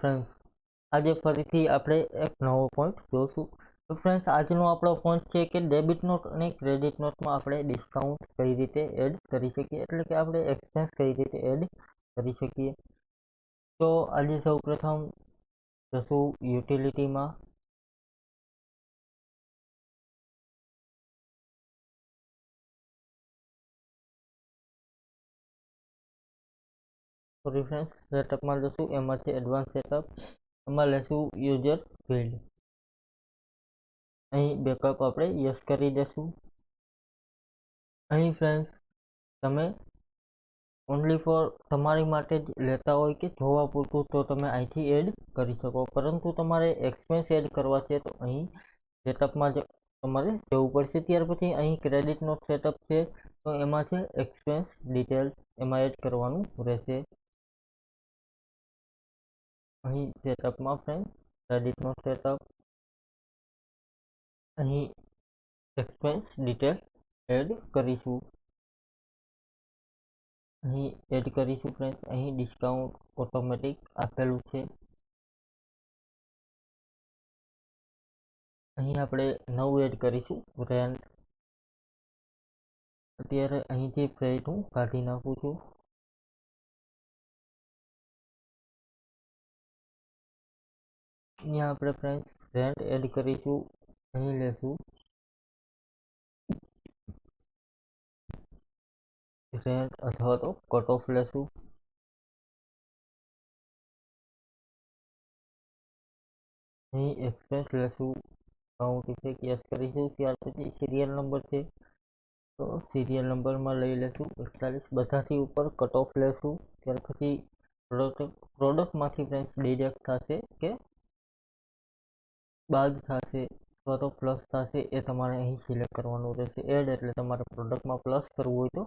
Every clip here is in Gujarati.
ફ્રેન્ડ્સ, આજે ફરીથી આપણે એક નવો પોઈન્ટ જોશું. તો ફ્રેન્ડ્સ, આજનો આપણો પોઈન્ટ છે કે ડેબિટ નોટ અને ક્રેડિટ નોટમાં આપણે ડિસ્કાઉન્ટ કઈ રીતે એડ કરી શકીએ, એટલે કે આપણે એક્સપેન્સ કઈ રીતે એડ કરી શકીએ. તો આજે સૌપ્રથમ જશું યુટિલિટીમાં. સોરી ફ્રેન્ડ્સ, સેટઅપમાં જશું, એમાંથી એડવાન્સ સેટઅપ, એમાં લેશું યુઝર ફિલ્ડ. અહીં બેકઅપ આપણે યસ કરી દેશું. અહીં ફ્રેન્ડ્સ, તમે ઓનલી ફોર તમારી માટે જ લેતા હોય કે જોવા પૂરતું તો તમે અહીંથી એડ કરી શકો, પરંતુ તમારે એક્સપેન્સ એડ કરવા છે તો અહીં સેટઅપમાં જ તમારે જવું પડશે. ત્યાર પછી અહીં ક્રેડિટ નોટ સેટઅપ છે, તો એમાં છે એક્સપેન્સ ડિટેલ્સ, એમાં એડ કરવાનું રહેશે. અહીં સેટઅપમાં ફ્રેન્ડ ક્રેડિટ નોટ સેટઅપ, અહીં એક્સપેન્સ ડિટેલ એડ કરીશું. અહીં એડ કરીશું ફ્રેન્ડ. અહીં ડિસ્કાઉન્ટ ઓટોમેટિક આપેલું છે. અહીં આપણે નવું એડ કરીશું રેન્ટ. અત્યારે અહીંથી ફ્રેટ હું કાઢી નાખું છું. અહીંયા આપણે ફ્રેન્ડ રેન્ટ એડ કરીશું. અહીં લેશું રેન્ટ અથવા તો કટ ઓફ લેશું. અહીં એક્સપેન્સ લેશું, કાઉન્ટ ઇફેક્ટ યસ કરીશું. ત્યાર પછી સિરિયલ નંબર છે, તો સિરિયલ નંબરમાં લઈ લેશું 41. બધાથી ઉપર કટ ઓફ લેશું. ત્યાર પછી પ્રોડક્ટમાંથી ફ્રેન્ડ્સ ડિડક્ટ થશે કે બાદ થશે અથવા તો પ્લસ થશે, એ તમારે અહીં સિલેક્ટ કરવાનું રહેશે. એડ એટલે તમારે પ્રોડક્ટમાં પ્લસ કરવું હોય તો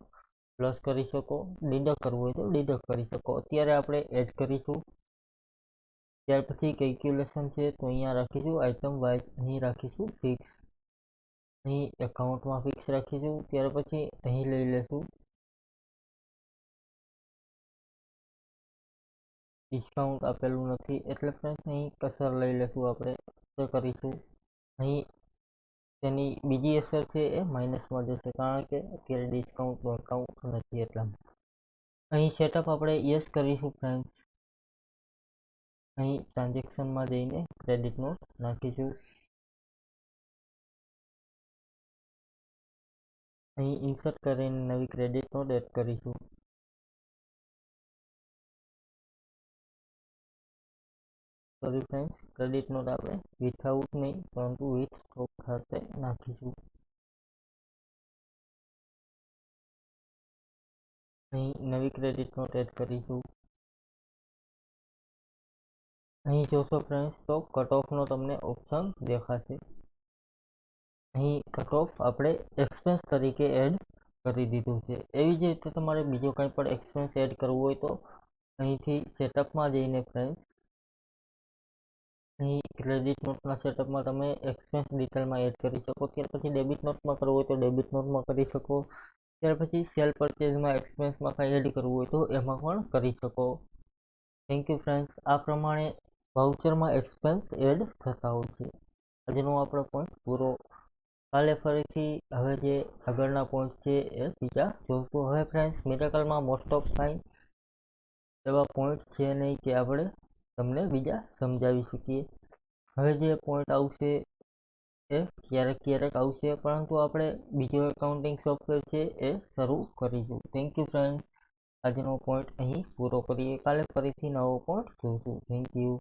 પ્લસ કરી શકો, ડિડક્ટ કરવું હોય તો ડિડક્ટ કરી શકો. અત્યારે આપણે એડ કરીશું. ત્યાર પછી કેલ્ક્યુલેશન છે, તો અહીંયા રાખીશું આઇટમ વાઇઝ, અહીં રાખીશું ફિક્સ, અહીં એકાઉન્ટમાં ફિક્સ રાખીશું. ત્યાર પછી અહીં લઈ લેશું ડિસ્કાઉન્ટ આપેલું નથી, એટલે ફ્રેન્ડ્સ અહીં કસર લઈ લેશું, આપણે કરીશું. અહીં તેની બીજી અસર છે એ માઇનસમાં જશે, કારણ કે અત્યારે ડિસ્કાઉન્ટનું એકાઉન્ટ નથી એટલા. અહીં સેટઅપ આપણે યસ કરીશું ફ્રેન્ડ્સ. અહીં ટ્રાન્ઝેક્શનમાં જઈને ક્રેડિટ નોટ નાખીશું. અહીં ઇન્સર્ટ કરીને નવી ક્રેડિટ નોટ એડ કરીશું. સોરી ફ્રેન્ડ્સ, ક્રેડિટ નોટ આપણે વિથઆઉટ નહીં પરંતુ વિથ સ્ટોક સાથે નાખીશું. અહીં નવી ક્રેડિટ નોટ એડ કરીશું. અહીં જોશો ફ્રેન્ડ્સ તો કટ ઓફનો તમને ઓપ્શન દેખાશે. અહીં કટ ઓફ આપણે એક્સપેન્સ તરીકે એડ કરી દીધું છે. એવી જ રીતે તમારે બીજો કંઈ પણ એક્સપેન્સ એડ કરવું હોય તો અહીંથી સેટઅપમાં જઈને ફ્રેન્ડ્સ અહીં ક્રેડિટ નોટના સેટઅપમાં તમે એક્સપેન્સ ડિટેલમાં એડ કરી શકો. ત્યાર પછી ડેબિટ નોટમાં કરવું હોય તો ડેબિટ નોટમાં કરી શકો. ત્યાર પછી સેલ પરચેઝમાં એક્સપેન્સમાં કંઈ એડ કરવું હોય તો એમાં પણ કરી શકો. Thank you friends. આ પ્રમાણે વાઉચરમાં એક્સપેન્સ એડ થતા હોય છે. આજનો આપણો પોઈન્ટ પૂરો. કાલે ફરીથી હવે જે આગળના પોઈન્ટ છે એ બીજા જોશું. હવે ફ્રેન્ડ્સ, મિરેકલમાં મોસ્ટ ઓફ કાંઈ એવા પોઈન્ટ છે નહીં કે આપણે તમને બીજા સમજાવી શકીએ. હવે જે પોઈન્ટ આવશે એ ક્યારેક આવશે, પરંતુ આપણે બીજો એકાઉન્ટિંગ સોફ્ટવેર છે એ શરૂ કરીશું. Thank you friend. આજનો પોઈન્ટ અહીં પૂરો કરીએ. કાલે ફરીથી નવો પોઈન્ટ જોઈશું. Thank you.